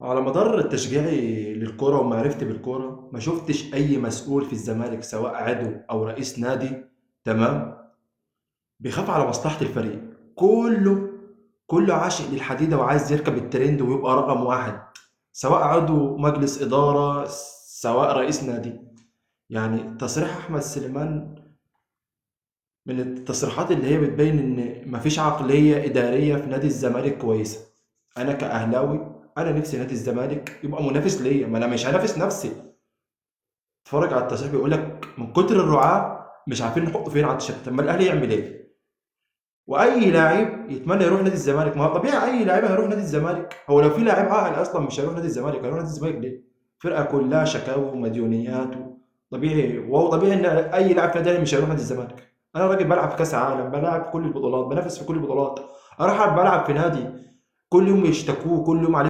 على مدار تشجيعي للكرة ومعرفتي بالكرة ما شفتش أي مسؤول في الزمالك سواء عضو أو رئيس نادي، تمام، بيخاف على مصلحة الفريق. كله كله عاشق للحديدة وعايز يركب الترند ويبقى رقم واحد، سواء عضو مجلس إدارة سواء رئيس نادي. يعني تصريح أحمد سليمان من التصريحات اللي هي بتبين إن مفيش عقلية إدارية في نادي الزمالك كويسة. أنا كأهلاوي أنا نفسي نادي الزمالك يبقى منافس ليا، ما أنا مش هنافس نفسي. اتفرج على التصريح بيقول لك من كتر الرعاة مش عارفين نحطه فين على التيشيرت. طب ما الاهلي يعمل ايه؟ واي لاعب يتمنى يروح نادي الزمالك، ما هو طبيعي اي لاعب هيروح نادي الزمالك. هو لو في لاعب عاقل اصلا مش هيروح نادي الزمالك، هيروح نادي الزمالك ليه؟ فرقه كلها شكاوى ومديونيات طبيعي، وهو طبيعي ان اي لاعب في نادي مش هيروح نادي الزمالك. انا راجل بلعب في كاس عالم، بلعب في كل البطولات، بنافس في كل البطولات، اروح بلعب في نادي كل يوم يشتكوه كل يوم عليه